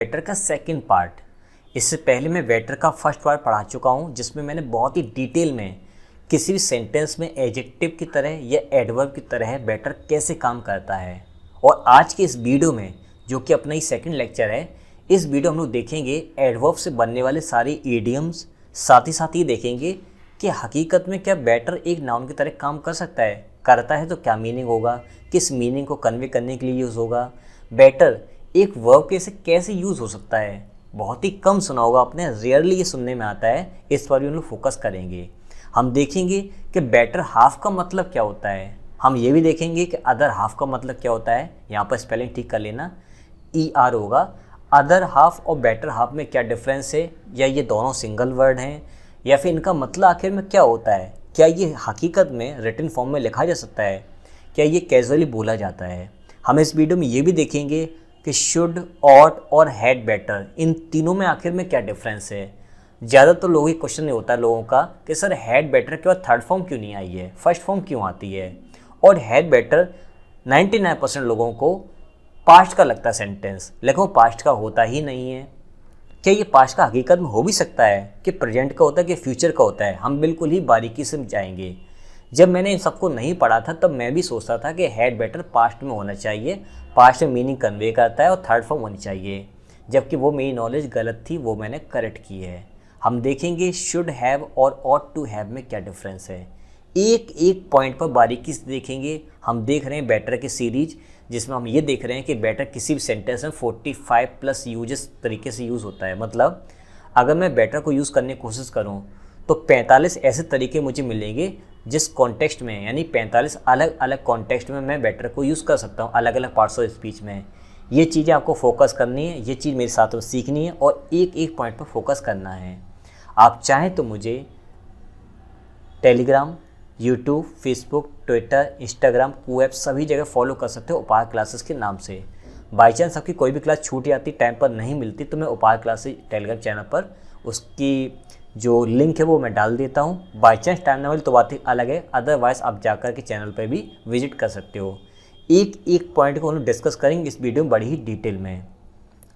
Better का second part. इससे पहले मैं बेटर का फर्स्ट पार्ट पढ़ा चुका हूँ, जिसमें मैंने बहुत ही डिटेल में किसी भी सेंटेंस में एडजेक्टिव की तरह या एडवर्ब की तरह बेटर कैसे काम करता है। और आज के इस वीडियो में, जो कि अपना ही सेकंड लेक्चर है, इस वीडियो हम लोग देखेंगे एडवर्ब से बनने वाले सारे इडियम्स। साथ ही देखेंगे कि हकीकत में क्या बेटर एक नाउन की तरह काम कर सकता है, करता है तो क्या मीनिंग होगा, किस मीनिंग को कन्वे करने के लिए यूज़ होगा, बेटर एक वर्ब के से कैसे यूज़ हो सकता है। बहुत ही कम सुना होगा आपने, रेयरली ये सुनने में आता है। इस पर भी हम लोग फोकस करेंगे। हम देखेंगे कि बेटर हाफ का मतलब क्या होता है। हम ये भी देखेंगे कि अदर हाफ का मतलब क्या होता है। यहाँ पर स्पेलिंग ठीक कर लेना, ER होगा। अदर हाफ और बेटर हाफ में क्या डिफरेंस है, या ये दोनों सिंगल वर्ड हैं, या फिर इनका मतलब आखिर में क्या होता है। क्या ये हकीकत में रिटन फॉर्म में लिखा जा सकता है, क्या ये कैजुअली बोला जाता है। हम इस वीडियो में ये भी देखेंगे कि शुड, ऑट और हैड बेटर, इन तीनों में आखिर में क्या डिफरेंस है। ज़्यादातर लोगों की क्वेश्चन नहीं होता लोगों का कि सर हैड बेटर के बाद थर्ड फॉर्म क्यों नहीं आई है, फर्स्ट फॉर्म क्यों आती है। और हैड बेटर 99% लोगों को पास्ट का लगता है सेंटेंस, लेकिन वो पास्ट का होता ही नहीं है। क्या ये पास्ट का हकीकत में हो भी सकता है, कि प्रेजेंट का होता है, कि फ्यूचर का होता है। हम बिल्कुल ही बारीकी से जाएंगे। जब मैंने इन सबको नहीं पढ़ा था तब मैं भी सोचता था कि हैड बेटर पास्ट में होना चाहिए, पास्ट में मीनिंग कन्वे करता है और थर्ड फॉर्म होनी चाहिए, जबकि वो मेरी नॉलेज गलत थी, वो मैंने करेक्ट की है। हम देखेंगे शुड हैव और ऑट टू हैव में क्या डिफरेंस है। एक एक पॉइंट पर बारीकी से देखेंगे। हम देख रहे हैं बेटर की सीरीज, जिसमें हम ये देख रहे हैं कि बेटर किसी भी सेंटेंस में 45+ यूजेस तरीके से यूज़ होता है। मतलब अगर मैं बेटर को यूज़ करने की कोशिश करूँ तो 45 ऐसे तरीके मुझे मिलेंगे जिस कॉन्टेक्स्ट में, यानी 45 अलग अलग कॉन्टेक्स्ट में मैं बेटर को यूज़ कर सकता हूँ, अलग अलग पार्ट्स ऑफ स्पीच में। ये चीज़ें आपको फोकस करनी है, ये चीज़ मेरे साथ में सीखनी है और एक एक पॉइंट पर फोकस करना है। आप चाहें तो मुझे Telegram, YouTube, Facebook, Twitter, Instagram, Koepp सभी जगह फॉलो कर सकते हो उपाय क्लासेस के नाम से। बाई चांस आपकी कोई भी क्लास छूट जाती, टाइम पर नहीं मिलती, तो मैं उपाय क्लासेस टेलीग्राम चैनल पर उसकी जो लिंक है वो मैं डाल देता हूँ। बाई चांस टाइम ना मिले तो बात ही अलग है, अदरवाइज़ आप जाकर के चैनल पर भी विजिट कर सकते हो। एक एक पॉइंट को हम लोग डिस्कस करेंगे इस वीडियो में बड़ी ही डिटेल में।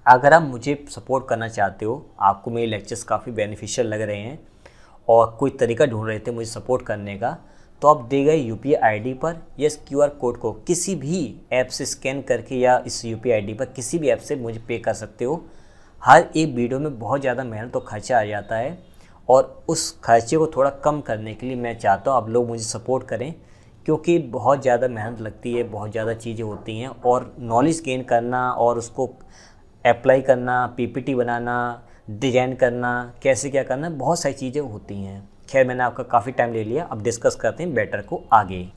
अगर आप मुझे सपोर्ट करना चाहते हो, आपको मेरे लेक्चर्स काफ़ी बेनिफिशियल लग रहे हैं और कोई तरीका ढूंढ रहे थे मुझे सपोर्ट करने का, तो आप दिए गए UPI ID पर या इस QR कोड को किसी भी ऐप से स्कैन करके या इस UPI ID पर किसी भी ऐप से मुझे पे कर सकते हो। हर एक वीडियो में बहुत ज़्यादा मेहनत और खर्चा आ जाता है, और उस खर्चे को थोड़ा कम करने के लिए मैं चाहता हूँ आप लोग मुझे सपोर्ट करें, क्योंकि बहुत ज़्यादा मेहनत लगती है, बहुत ज़्यादा चीज़ें होती हैं, और नॉलेज गेन करना और उसको अप्लाई करना, PPT बनाना, डिज़ाइन करना, कैसे क्या करना, बहुत सारी चीज़ें होती हैं। खैर, मैंने आपका काफ़ी टाइम ले लिया, अब डिस्कस करते हैं बेटर को आगे।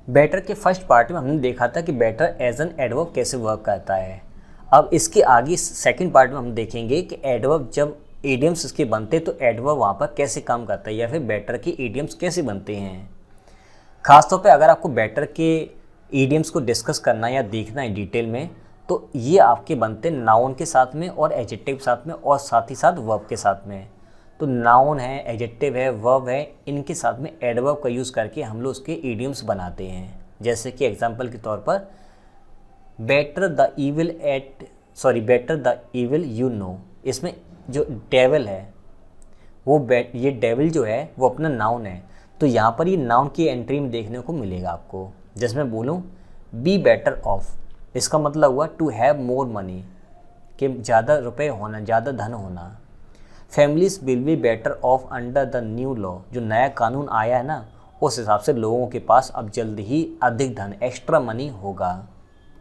बेटर के फर्स्ट पार्ट में हमने देखा था कि बेटर एज एन एडवर्ब कैसे वर्क करता है। अब इसके आगे सेकंड पार्ट में हम देखेंगे कि एडवर्ब जब इडियम्स इसके बनते तो एडवर्ब वहाँ पर कैसे काम करता है, या फिर बेटर के इडियम्स कैसे बनते हैं। खासतौर पे अगर आपको बेटर के इडियम्स को डिस्कस करना या देखना है डिटेल में, तो ये आपके बनते नाउन के साथ में और एडजेक्टिव के साथ में, और साथ ही साथ वर्ब के साथ में। तो नाउन है, एडजेक्टिव है, वर्ब है, इनके साथ में एडवर्ब का यूज़ करके हम लोग उसके इडियम्स बनाते हैं। जैसे कि एग्जांपल के तौर पर better the evil you know, इसमें जो डेविल है वो ये डेविल जो है वो अपना नाउन है, तो यहाँ पर ये नाउन की एंट्री में देखने को मिलेगा आपको। जैसे मैं बोलूँ बी बेटर ऑफ, इसका मतलब हुआ टू हैव मोर मनी, कि ज़्यादा रुपए होना, ज़्यादा धन होना। Families will be better of under the new law, जो नया कानून आया है ना, उस हिसाब से लोगों के पास अब जल्द ही अधिक धन, एक्स्ट्रा मनी होगा।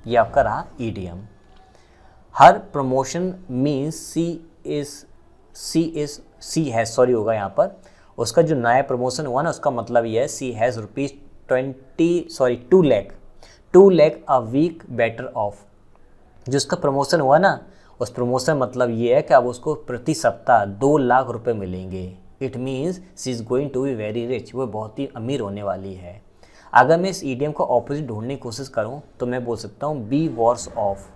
ये आपका रहा ईडियम। हर promotion means she has sorry होगा यहाँ पर, उसका जो नया प्रमोशन हुआ ना, उसका मतलब ये है she has $2 lakh a week better off. जो उसका प्रमोशन हुआ ना, उस प्रमोशन मतलब ये है कि अब उसको प्रति सप्ताह 2 लाख रुपए मिलेंगे। It means she is going to be very rich, वो बहुत ही अमीर होने वाली है। अगर मैं इस ईडियम का ऑपोजिट ढूंढने की कोशिश करूँ तो मैं बोल सकता हूँ be worse off.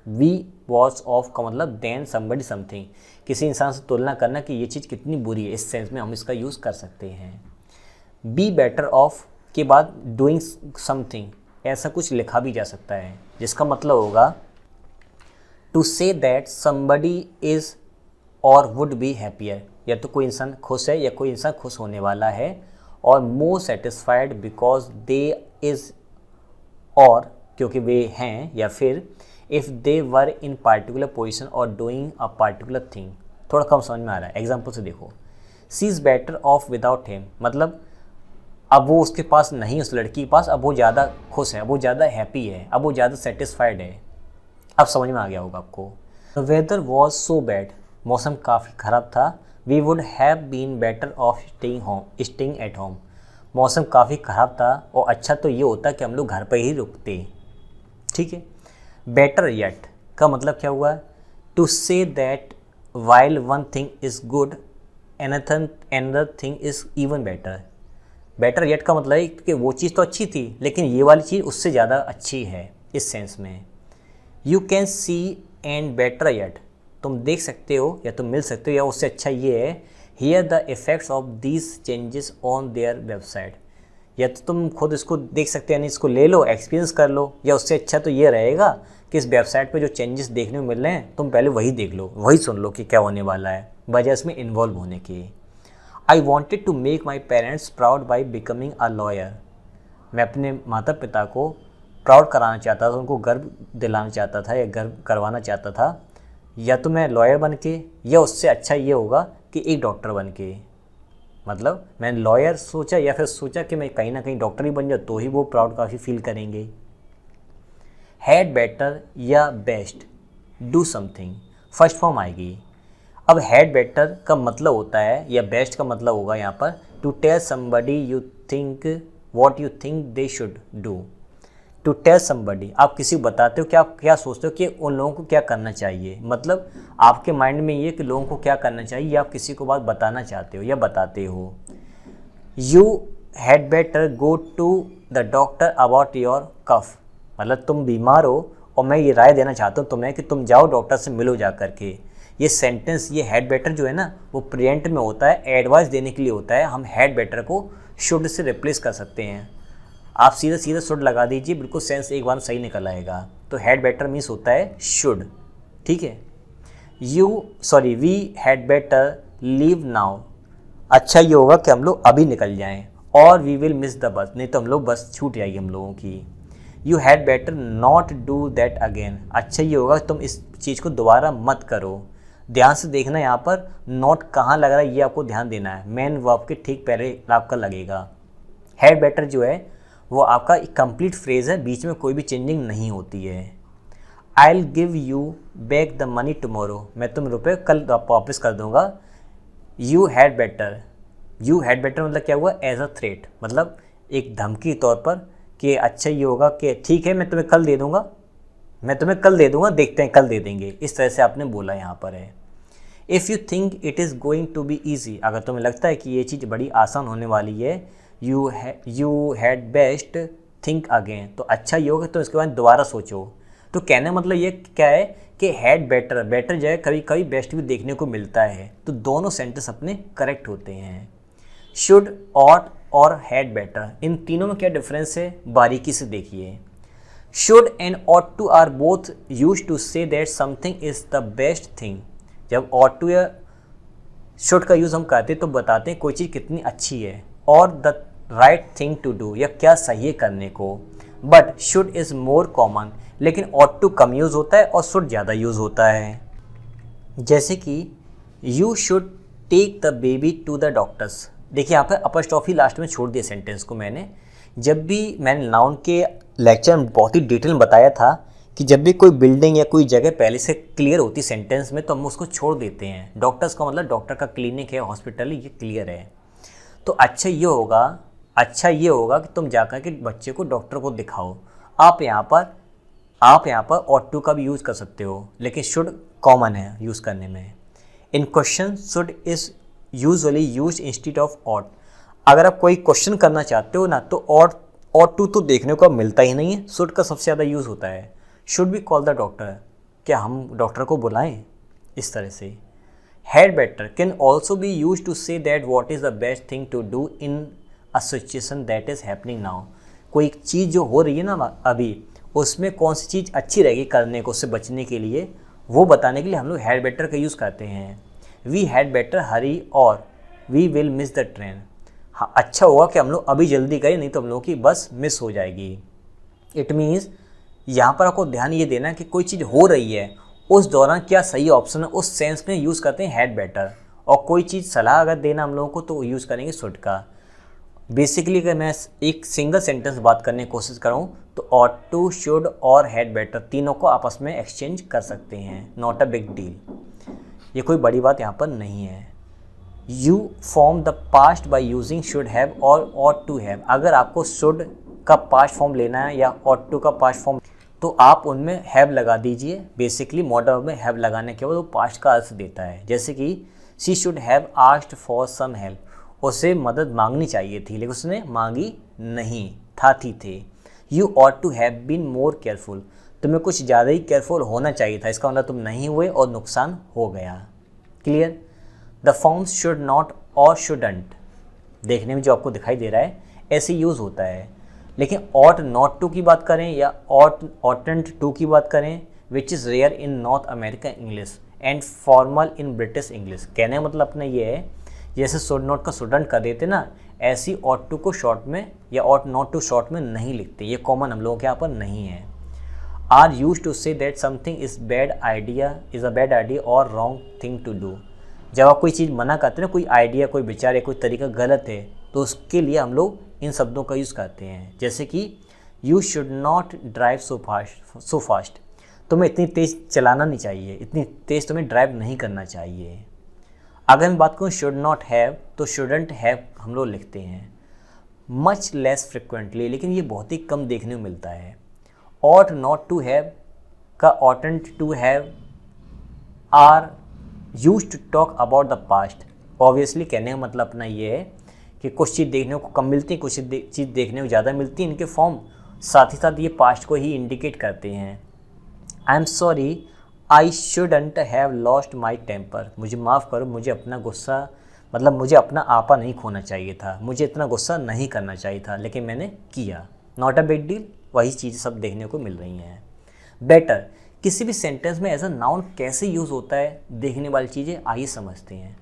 We worse off का मतलब देन समबडी समथिंग, किसी इंसान से तुलना करना कि ये चीज़ कितनी बुरी है, इस सेंस में हम इसका यूज़ कर सकते हैं। बी बेटर ऑफ के बाद डूइंग समथिंग, ऐसा कुछ लिखा भी जा सकता है, जिसका मतलब होगा to say that somebody is or would be happier, या तो कोई इंसान खुश है या कोई इंसान खुश होने वाला है, और मोर सेटिस्फाइड बिकॉज दे इज़, और क्योंकि वे हैं, या फिर if they were in particular position और डूइंग अ पार्टिकुलर थिंग। थोड़ा कम समझ में आ रहा है, एग्जाम्पल से देखो। She is better off without him, मतलब अब वो उसके पास नहीं, उस लड़की के पास, अब वो ज़्यादा खुश है, अब वो ज़्यादा हैप्पी है, अब वो ज़्यादा सेटिस्फाइड है। अब समझ में आ गया होगा आपको। The weather was so bad, मौसम काफ़ी ख़राब था। We would have been better off staying at home, मौसम काफ़ी ख़राब था और अच्छा तो ये होता कि हम लोग घर पर ही रुकते। ठीक है। बेटर येट का मतलब क्या हुआ? To say that while one thing is good another thing is even better. Better yet का मतलब है कि वो चीज़ तो अच्छी थी लेकिन ये वाली चीज़ उससे ज़्यादा अच्छी है, इस सेंस में। You can see and better yet, तुम देख सकते हो या तुम मिल सकते हो, या उससे अच्छा ये है, here the effects of these changes on their website, या तो तुम खुद इसको देख सकते हो, यानी इसको ले लो, एक्सपीरियंस कर लो, या उससे अच्छा तो ये रहेगा कि इस वेबसाइट पे जो चेंजेस देखने को मिल रहे हैं तुम पहले वही देख लो, वही सुन लो कि क्या होने वाला है, वजह इसमें इन्वॉल्व होने की। I wanted to make my parents proud by becoming a lawyer, मैं अपने माता पिता को प्राउड कराना चाहता था, उनको गर्व दिलाना चाहता था या गर्व करवाना चाहता था, या तो मैं लॉयर बन के, या उससे अच्छा ये होगा कि एक डॉक्टर बन के। मतलब मैंने लॉयर सोचा या फिर सोचा कि मैं कहीं ना कहीं डॉक्टर ही बन जाऊँ तो ही वो प्राउड काफ़ी फील करेंगे। हैड बेटर या best do something, first form आएगी। अब हैड बेटर का मतलब होता है या बेस्ट का मतलब होगा यहाँ पर to tell somebody you think what you think they should do. To tell somebody, आप किसी को बताते हो कि आप क्या सोचते हो कि उन लोगों को क्या करना चाहिए, मतलब आपके माइंड में ये कि लोगों को क्या करना चाहिए, या आप किसी को बात बताना चाहते हो या बताते हो। You had better go to the doctor about your cough, मतलब तुम बीमार हो और मैं ये राय देना चाहता हूँ तुम्हें कि तुम जाओ डॉक्टर से मिलो जा करके। ये सेंटेंस, ये हैड बेटर जो है ना वो प्रेजेंट में होता है, एडवाइस देने के लिए होता है। हम हैड बेटर को शुड से रिप्लेस कर सकते हैं। आप सीधा सीधा शुड लगा दीजिए, बिल्कुल सेंस एक बार सही निकल आएगा। तो हैड बेटर मीन्स होता है शुड। ठीक है। We had better leave now, अच्छा ये होगा कि हम लोग अभी निकल जाएं, और we will miss the bus, नहीं तो हम लोग बस छूट जाएगी हम लोगों की। You had better not do that again, अच्छा ये होगा तुम इस चीज़ को दोबारा मत करो। ध्यान से देखना यहाँ पर नॉट कहाँ लग रहा है ये आपको ध्यान देना है, मेन वर्ब के ठीक पहले आपका लगेगा। हैड बेटर जो है वो आपका एक कंप्लीट फ्रेज़ है, बीच में कोई भी चेंजिंग नहीं होती है। I will give you back the money tomorrow, मैं तुम रुपये कल वापस कर दूंगा। यू हैड बेटर मतलब क्या हुआ? एज अ थ्रेट, मतलब एक धमकी तौर पर कि अच्छा ये होगा कि ठीक है मैं तुम्हें कल दे दूंगा, देखते हैं कल दे देंगे, इस तरह से आपने बोला यहाँ पर है। If you think it is going to be easy, अगर तुम्हें लगता है कि ये चीज़ बड़ी आसान होने वाली है, you had best think again, तो अच्छा ये होगा तो इसके बाद दोबारा सोचो। तो कहने मतलब ये क्या है कि हैड बेटर जो है कभी कभी बेस्ट भी देखने को मिलता है, तो दोनों सेंटेंस अपने करेक्ट होते हैं। शुड, ऑट और हैड बेटर, इन तीनों में क्या डिफरेंस है बारीकी से देखिए। Should and ought to are both used to say that something is the best thing. जब ऑट टू या शुड का यूज़ हम करते हैं तो बताते हैं कोई चीज़ कितनी अच्छी है, और the right thing to do, या क्या सही है करने को। But should is more common, लेकिन ऑट टू कम यूज़ होता है और शुड ज़्यादा यूज़ होता है। जैसे कि you should take the baby to the doctors, देखिए यहाँ पे अपॉस्ट्रोफी लास्ट में छोड़ दिया सेंटेंस को मैंने। जब भी मैंने नाउन के लेक्चर में बहुत ही डिटेल में बताया था कि जब भी कोई बिल्डिंग या कोई जगह पहले से क्लियर होती सेंटेंस में तो हम उसको छोड़ देते हैं। डॉक्टर्स का मतलब डॉक्टर का क्लिनिक है, हॉस्पिटल, ये क्लियर है। तो अच्छा ये होगा कि तुम जाकर के बच्चे को डॉक्टर को दिखाओ। आप यहाँ पर ऑट टू का भी यूज़ कर सकते हो, लेकिन शुड कॉमन है यूज़ करने में। In question should is usually use instead of ought, अगर आप कोई क्वेश्चन करना चाहते हो ना तो ऑट टू तो देखने को मिलता ही नहीं है, शुड का सबसे ज़्यादा यूज़ होता है। Should be call the doctor, क्या हम डॉक्टर को बुलाएं, इस तरह से। Had better can also be use to say that what is the best thing to do in a situation that is happening now, कोई चीज़ जो हो रही है ना अभी, उसमें कौन सी चीज़ अच्छी रहेगी करने को, उससे बचने के लिए, वो बताने के लिए हम लोग हैड बेटर का यूज़ करते हैं। We had better hurry or we will miss the train. हाँ, अच्छा हुआ कि हम लोग अभी जल्दी करें, नहीं तो हम लोग की बस मिस हो जाएगी। इट मीन्स यहाँ पर आपको ध्यान ये देना कि कोई चीज़ हो रही है उस दौरान क्या सही ऑप्शन है, उस सेंस में यूज़ करते हैं हैड बेटर। और कोई चीज़ सलाह अगर देना हम लोगों को तो यूज़ करेंगे शुड का। बेसिकली अगर मैं एक सिंगल सेंटेंस बात करने की कोशिश करूँ तो ऑट टू, शुड और हैड बेटर तीनों को आपस में एक्सचेंज कर सकते हैं, नॉट अ बिग डील। ये कोई बड़ी बात यहाँ पर नहीं है। You form the passed by using should have और ऑट टू हैव। अगर आपको शुड का पास्ट फॉर्म लेना है या ऑट टू का पास्ट फॉर्म, तो आप उनमें हैव लगा दीजिए। बेसिकली मॉडल में हैव लगाने के बाद वो पास्ट का अर्थ देता है। जैसे कि she should have asked for some help, उसे मदद मांगनी चाहिए थी लेकिन उसने मांगी नहीं, थी थे। You ought to have been more careful, तुम्हें कुछ ज़्यादा ही केयरफुल होना चाहिए था, इसका मतलब तुम नहीं हुए और नुकसान हो गया। Clear. The forms should not और शुडंट देखने में जो आपको दिखाई दे रहा है ऐसे यूज़ होता है। लेकिन ऑट नॉट टू की बात करें या ऑटेंट टू की बात करें, which is rare in North American English and formal in British English. कहने का मतलब अपना ये है, जैसे शुड नॉट का शुडंट कर देते ना, ऐसी ऑट टू को शॉर्ट में या ऑट नॉट टू शॉर्ट में नहीं लिखते। ये कॉमन हम लोगों के यहाँ पर नहीं है। Are use to say that something is bad idea, is a bad idea और रॉन्ग थिंग टू डू। जब आप कोई चीज़ मना करते हैं ना, कोई आइडिया, कोई विचार या कोई तरीका गलत है, तो उसके लिए हम लोग इन शब्दों का यूज़ करते हैं। जैसे कि you should not drive so fast, तुम्हें इतनी तेज़ चलाना नहीं चाहिए, इतनी तेज़ तुम्हें ड्राइव नहीं करना चाहिए। अगर मैं बात करूँ शुड नॉट हैव, तो शुडंट हैव हम लोग लिखते हैं। मच लेस फ्रिक्वेंटली, लेकिन ये बहुत ही कम देखने को मिलता है। ऑट नॉट टू हैव का oughtn't to have are use to talk about the past. Obviously कहने का मतलब अपना ये है कि कुछ चीज़ देखने को कम मिलती है, कुछ चीज़ देखने को ज़्यादा मिलती है। इनके फॉर्म साथ ही साथ ये पास्ट को ही इंडिकेट करते हैं। I am sorry I shouldn't have lost my temper, मुझे माफ़ करो, मुझे अपना गुस्सा, मतलब मुझे अपना आपा नहीं खोना चाहिए था, मुझे इतना गुस्सा नहीं करना चाहिए था, लेकिन मैंने किया। Not a big deal. वही चीज़ सब देखने को मिल रही हैं। बेटर, किसी भी सेंटेंस में एज अ नाउन कैसे यूज़ होता है, देखने वाली चीज़ें आइए समझते हैं।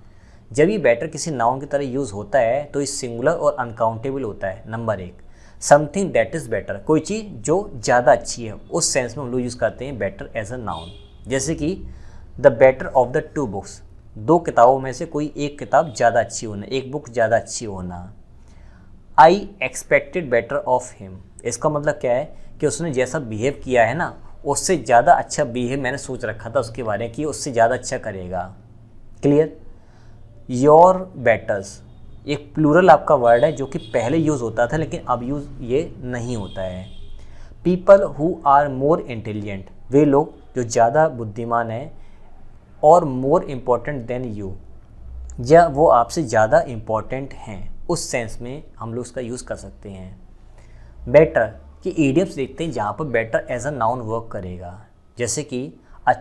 जब ये बेटर किसी नाउन की तरह यूज़ होता है तो ये सिंगुलर और अनकाउंटेबल होता है। नंबर एक, समथिंग दैट इज़ बेटर, कोई चीज़ जो ज़्यादा अच्छी है, उस सेंस में हम लोग यूज़ करते हैं बेटर एज अ नाउन। जैसे कि the better of the two books, दो किताबों में से कोई एक किताब ज़्यादा अच्छी होना, एक बुक ज़्यादा अच्छी होना। I expected better of him, इसका मतलब क्या है कि उसने जैसा बिहेव किया है ना, उससे ज़्यादा अच्छा बिहेव मैंने सोच रखा था उसके बारे में कि उससे ज़्यादा अच्छा करेगा। क्लियर। योर बेटर्स, एक प्लूरल आपका वर्ड है जो कि पहले यूज़ होता था लेकिन अब यूज़ ये नहीं होता है। People who are more intelligent, वे लोग जो ज़्यादा बुद्धिमान हैं, और मोर इम्पोर्टेंट देन यू, या वो आपसे ज़्यादा इम्पोर्टेंट हैं, उस सेंस में हम लोग उसका यूज़ कर सकते हैं। बेटर कि इडियम्स देखते हैं जहाँ पर better as a noun work करेगा। जैसे कि a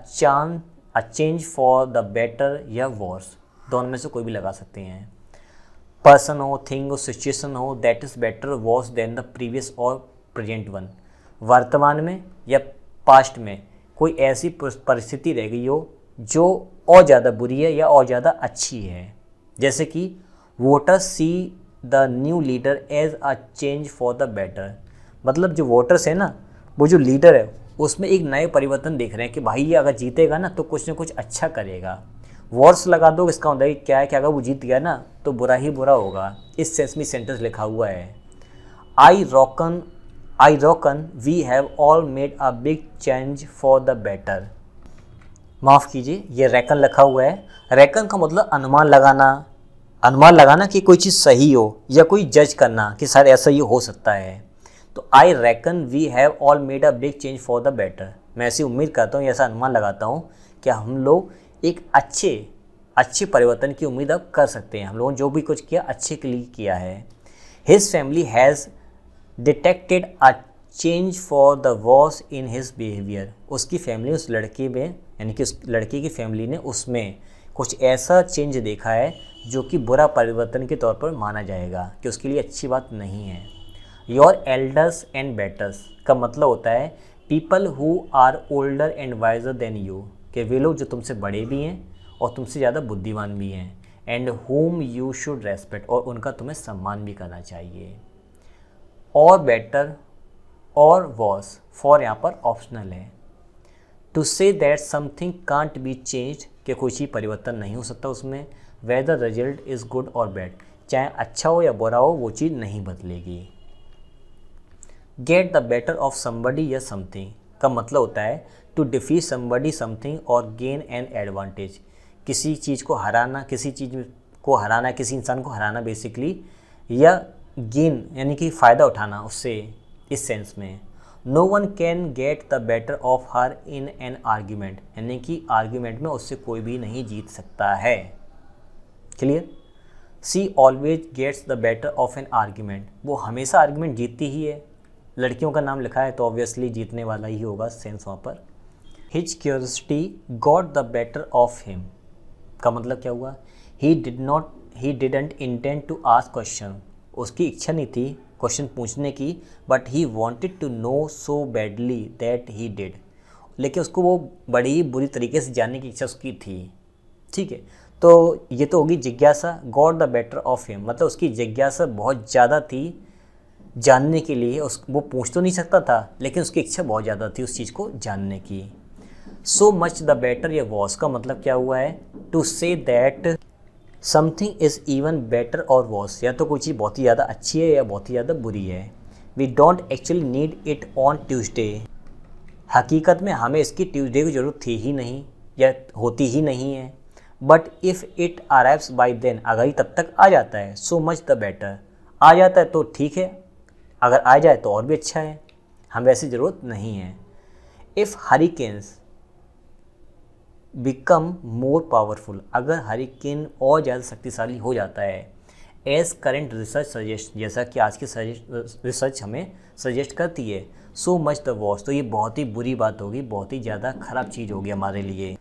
change for the better या वर्स, दोनों में से कोई भी लगा सकते हैं। पर्सन हो, थिंग हो, सिचुएशन हो, that is better worse than the previous और प्रेजेंट वन, वर्तमान में या पास्ट में कोई ऐसी परिस्थिति रह गई हो जो और ज़्यादा बुरी है या और ज़्यादा अच्छी है। जैसे कि voters see the new leader as a change for the better, मतलब जो वोटर्स है ना, वो जो लीडर है उसमें एक नए परिवर्तन देख रहे हैं कि भाई ये अगर जीतेगा ना तो कुछ ना कुछ अच्छा करेगा। वॉर्स लगा दो, इसका मतलब क्या है कि अगर वो जीत गया ना तो बुरा ही बुरा होगा। इस सेंस में सेंटेंस लिखा हुआ है। I reckon we have all made a big change for the better. माफ़ कीजिए, ये रेकन लिखा हुआ है। रेकन का मतलब अनुमान लगाना कि कोई चीज़ सही हो या कोई जज करना कि शायद ऐसा ही हो सकता है। तो I reckon we have all made a big change for the better, मैं ऐसी उम्मीद करता हूँ, ऐसा अनुमान लगाता हूँ कि हम लोग एक अच्छे परिवर्तन की उम्मीद अब कर सकते हैं। हम लोगों ने जो भी कुछ किया अच्छे के लिए किया है। His family has detected a change for the worse in his behaviour, उसकी फैमिली, उस लड़के में, यानी कि उस लड़के की फैमिली ने उसमें कुछ ऐसा चेंज देखा है जो कि बुरा परिवर्तन के तौर पर माना जाएगा, कि उसके लिए अच्छी बात नहीं है। योर एल्डर्स एंड बेटर्स का मतलब होता है people who are older and wiser than you, कि वे लोग जो तुमसे बड़े भी हैं और तुमसे ज़्यादा बुद्धिमान भी हैं, and home you should respect, और उनका तुम्हें सम्मान भी करना चाहिए। और बेटर और वॉस, फॉर यहाँ पर ऑप्शनल है। To say that something can't be change, कि कोई चीज़ परिवर्तन नहीं हो सकता उसमें, वेदर रिजल्ट इज़ गुड और बैड, चाहे अच्छा हो या बुरा हो वो चीज़ नहीं बदलेगी। Gate the better of somebody या समथिंग का मतलब होता है टू डिफीट समबडी समथिंग और गेन एन एडवांटेज, किसी चीज़ को हराना, किसी चीज़ को हराना, किसी इंसान को हराना बेसिकली, या गेन यानी कि फ़ायदा उठाना उससे, इस सेंस में। No one can get the better of her in an argument, यानी कि आर्ग्यूमेंट में उससे कोई भी नहीं जीत सकता है। Clear? She always gets the better of an argument, वो हमेशा आर्ग्यूमेंट जीतती ही है। लड़कियों का नाम लिखा है तो ऑब्वियसली जीतने वाला ही होगा सेंस वहाँ पर। His curiosity got the better of him का मतलब क्या हुआ? He didn't intend to ask question, उसकी इच्छा नहीं थी क्वेश्चन पूछने की, but he wanted to know so badly that he did, लेकिन उसको वो बड़ी ही बुरी तरीके से जानने की इच्छा उसकी थी। ठीक है, तो ये तो होगी जिज्ञासा। Got the better of him मतलब उसकी जिज्ञासा बहुत ज़्यादा थी जानने के लिए, वो पूछ तो नहीं सकता था लेकिन उसकी इच्छा बहुत ज़्यादा थी उस चीज़ को जानने की। सो मच द बेटर या वॉस का मतलब क्या हुआ है? To say that something is even better और वॉस, या तो कोई चीज़ बहुत ही ज़्यादा अच्छी है या बहुत ही ज़्यादा बुरी है। We don't actually need it on Tuesday, हकीकत में हमें इसकी ट्यूसडे की ज़रूरत थी ही नहीं या होती ही नहीं है। But if it arrives by then, अगर ही तब तक आ जाता है, सो मच द बेटर, आ जाता है तो ठीक है, अगर आ जाए तो और भी अच्छा है, हमें ऐसी ज़रूरत नहीं है। If hurricanes become more powerful, अगर हरिकेन और ज़्यादा शक्तिशाली हो जाता है, एज करेंट रिसर्च सजेस्ट, जैसा कि आज की रिसर्च हमें सजेस्ट करती है, सो मच द वॉस, तो ये बहुत ही बुरी बात होगी, बहुत ही ज़्यादा ख़राब चीज़ होगी हमारे लिए।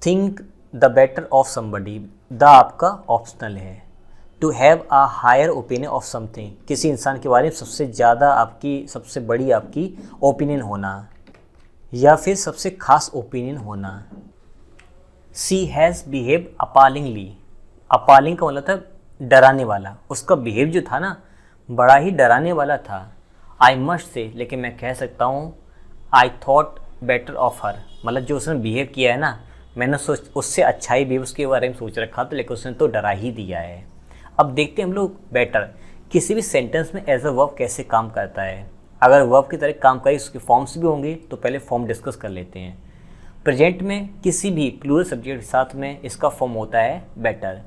Think the better of somebody, the आपका ऑप्शनल है। To have a higher opinion of something, किसी इंसान के बारे में सबसे ज़्यादा आपकी, सबसे बड़ी आपकी ओपिनियन होना या फिर सबसे खास ओपिनियन होना। सी हैज़ बिहेव अपालिंगली, अपालिंग का मतलब था डराने वाला, उसका बिहेव जो था ना बड़ा ही डराने वाला था। आई मस्ट से, लेकिन मैं कह सकता हूँ आई थॉट बेटर ऑफ हर, मतलब जो उसने बिहेव किया है ना, मैंने सोच उससे अच्छा ही बिहेव उसके बारे में सोच रखा था, लेकिन उसने तो डरा ही दिया है। अब देखते हैं हम लोग बेटर किसी भी सेंटेंस में एज अ वर्ब कैसे काम करता है। अगर वर्ब की तरह काम करे उसके फॉर्म्स भी होंगे, तो पहले फॉर्म डिस्कस कर लेते हैं। प्रेजेंट में किसी भी प्लूरल सब्जेक्ट के साथ में इसका फॉर्म होता है बेटर।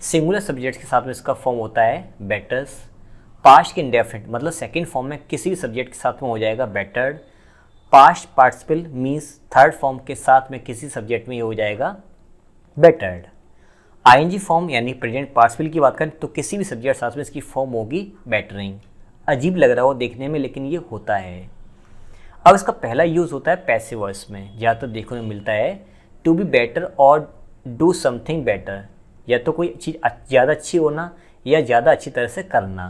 सिंगुलर सब्जेक्ट के साथ में इसका फॉर्म होता है बेटर्स। पास्ट के इंडेफिनिट मतलब सेकंड फॉर्म में किसी भी सब्जेक्ट के साथ में हो जाएगा battered. Past participle means third form के साथ में किसी सब्जेक्ट में ये हो जाएगा बेटर्ड। आईएनजी फॉर्म यानी प्रेजेंट पार्टिसिपल की बात करें तो किसी भी सब्जेक्ट के साथ में इसकी फॉर्म होगी बेटरिंग। अजीब लग रहा हो देखने में, लेकिन ये होता है। अब इसका पहला यूज़ होता है पैसिव वॉइस में, ज़्यादातर देखने को मिलता है टू बी बेटर और डू समथिंग बेटर, या तो कोई चीज़ ज़्यादा अच्छी होना या ज़्यादा अच्छी तरह से करना।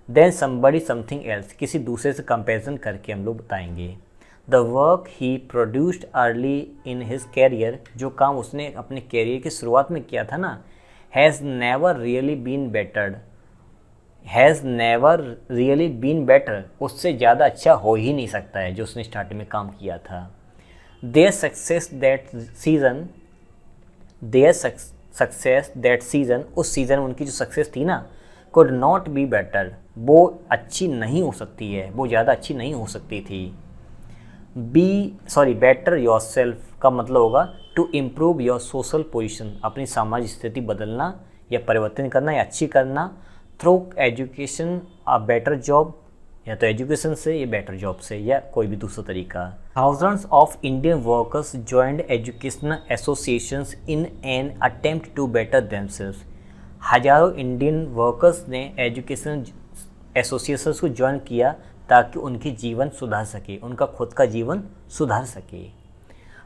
देन समबडी समथिंग एल्स, किसी दूसरे से कंपेरिजन करके हम लोग बताएंगे। The work he produced early in his career, जो काम उसने अपने कैरियर की शुरुआत में किया था ना, has never really been bettered, has never really been better, उससे ज़्यादा अच्छा हो ही नहीं सकता है जो उसने स्टार्टिंग में काम किया था। Their success that season, their success that season, उस सीज़न में उनकी जो सक्सेस थी ना, कुड नॉट बी बेटर, वो अच्छी नहीं हो सकती है, वो ज़्यादा अच्छी नहीं हो सकती थी। बेटर योर सेल्फ का मतलब होगा to improve your social position, अपनी सामाजिक स्थिति बदलना या परिवर्तन करना या अच्छी करना। Through education a better job, या तो एजुकेशन से या बेटर जॉब से या कोई भी दूसरा तरीका। Thousands of Indian workers joined educational associations in an attempt to better themselves, हजारों इंडियन वर्कर्स ने एजुकेशन एसोसिएशंस को ज्वाइन किया ताकि उनकी जीवन सुधार सके, उनका खुद का जीवन सुधार सके।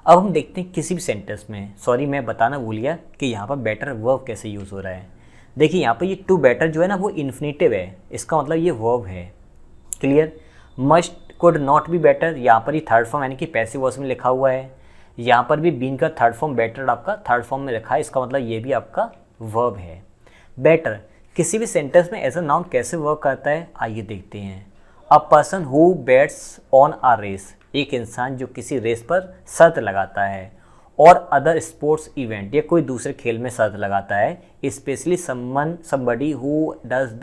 अब हम देखते हैं किसी भी सेंटेंस में, सॉरी मैं बताना भूल गया कि यहाँ पर बेटर वर्ब कैसे यूज़ हो रहा है। देखिए यहाँ पर ये टू बेटर जो है ना वो इन्फिनेटिव है, इसका मतलब ये वर्ब है। Clear? Must could not be better, यहाँ पर ही थर्ड फॉर्म यानी कि पैसिव वॉइस में लिखा हुआ है। यहाँ पर भी बीन का थर्ड फॉर्म बेटर आपका थर्ड फॉर्म में रखा है, इसका मतलब ये भी आपका वर्ब है। बेटर किसी भी सेंटेंस में एज अ नाउन कैसे वर्क करता है, आइए देखते हैं। A person who bets on a race, एक इंसान जो किसी रेस पर शर्त लगाता है, और अदर स्पोर्ट्स इवेंट या कोई दूसरे खेल में शर्त लगाता है, specially somebody who does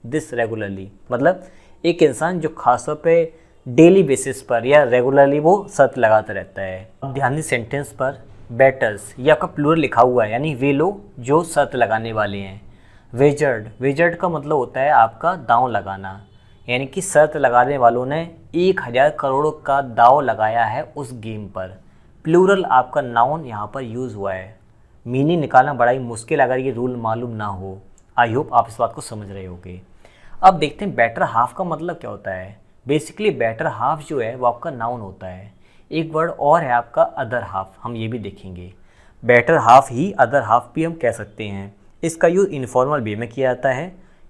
this regularly, मतलब एक इंसान जो खासतौर पे डेली बेसिस पर या रेगुलरली वो शर्त लगाता रहता है। अब ध्यान दी सेंटेंस पर, बेटर्स ये आपका प्लूरल लिखा हुआ है, यानी वे लोग जो शर्त लगाने वाले हैं। वेजर्ड का मतलब होता है आपका दांव लगाना, यानी कि शर्त लगाने वालों ने 1000 करोड़ का दांव लगाया है उस गेम पर। प्लूरल आपका नाउन यहाँ पर यूज़ हुआ है। मीनिंग निकालना बड़ा ही मुश्किल अगर ये रूल मालूम ना हो। आई होप आप इस बात को समझ रहे होगे। अब देखते हैं बेटर हाफ का मतलब क्या होता है। बेसिकली बेटर हाफ जो है वो आपका नाउन होता है। एक वर्ड और है आपका अदर हाफ, हम ये भी देखेंगे। बेटर हाफ ही अदर हाफ भी हम कह सकते हैं। इसका यूज़ इनफॉर्मल वे में किया जाता है,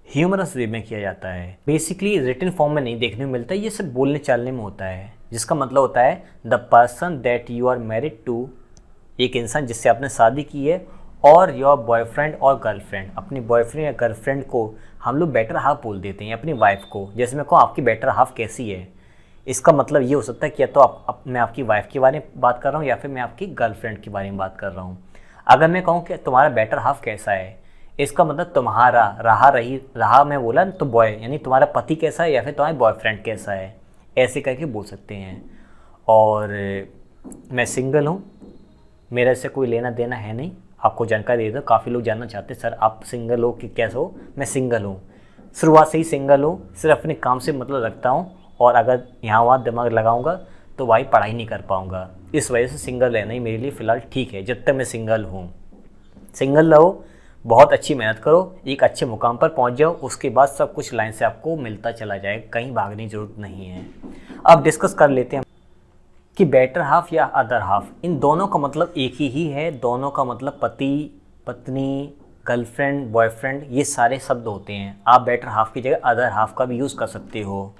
ह्यूमरस वे में किया जाता है। बेसिकली रिटन फॉर्म में नहीं देखने को मिलता है, ये सब बोलने चालने में होता है, जिसका मतलब होता है the person that you are married to, एक इंसान जिससे आपने शादी की है, और योर बॉयफ्रेंड और गर्लफ्रेंड, अपनी बॉयफ्रेंड या गर्लफ्रेंड को हम लोग बेटर हाफ बोल देते हैं, अपनी वाइफ को। जैसे मैं कहूँ आपकी बेटर हाफ कैसी है, इसका मतलब ये हो सकता है कि या तो मैं आपकी वाइफ के बारे में बात कर रहा हूँ या फिर मैं आपकी गर्लफ्रेंड के बारे में बात कर रहा हूँ। अगर मैं कहूँ कि तुम्हारा बेटर हाफ कैसा है, इसका मतलब तुम्हारा रहा मैं बोला तो बॉय, यानी तुम्हारा पति कैसा है या फिर तुम्हारा बॉयफ्रेंड कैसा है, ऐसे करके बोल सकते हैं। और मैं सिंगल हूँ, मेरा इससे कोई लेना देना है नहीं, आपको जानकारी दे दो। काफ़ी लोग जानना चाहते हैं सर आप सिंगल हो कि कैसे हो। मैं सिंगल हूँ, शुरुआत से ही सिंगल हूँ, सिर्फ अपने काम से मतलब रखता हूँ, और अगर यहाँ वहाँ दिमाग लगाऊंगा तो भाई पढ़ाई नहीं कर पाऊँगा, इस वजह से सिंगल रहना ही मेरे लिए फ़िलहाल ठीक है जब तक मैं सिंगल हूँ। सिंगल रहो, बहुत अच्छी मेहनत करो, एक अच्छे मुकाम पर पहुँच जाओ, उसके बाद सब कुछ लाइन से आपको मिलता चला जाएगा, कहीं भागने की ज़रूरत नहीं है। अब डिस्कस कर लेते हैं कि बेटर हाफ या अदर हाफ, इन दोनों का मतलब एक ही है। दोनों का मतलब पति, पत्नी, गर्लफ्रेंड, बॉयफ्रेंड, ये सारे शब्द होते हैं। आप बेटर हाफ की जगह अदर हाफ का भी यूज़ कर सकते हो,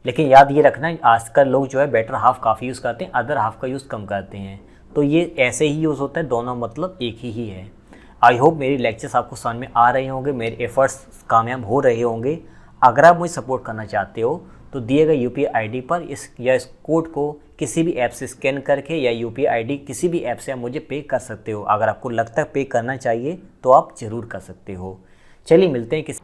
लेकिन याद ये रखना आजकल लोग जो है बेटर हाफ काफ़ी यूज़ करते हैं, अदर हाफ का यूज़ कम करते हैं। तो ये ऐसे ही यूज़ होता है, दोनों मतलब एक ही है। आई होप मेरी लेक्चर्स आपको समझ में आ रहे होंगे, मेरे एफर्ट्स कामयाब हो रहे होंगे। अगर आप मुझे सपोर्ट करना चाहते हो तो दिए गए UPI ID पर इस कोड को किसी भी ऐप से स्कैन करके या UPI ID किसी भी ऐप से आप मुझे पे कर सकते हो। अगर आपको लगता है पे करना चाहिए तो आप ज़रूर कर सकते हो। चलिए मिलते हैं किसी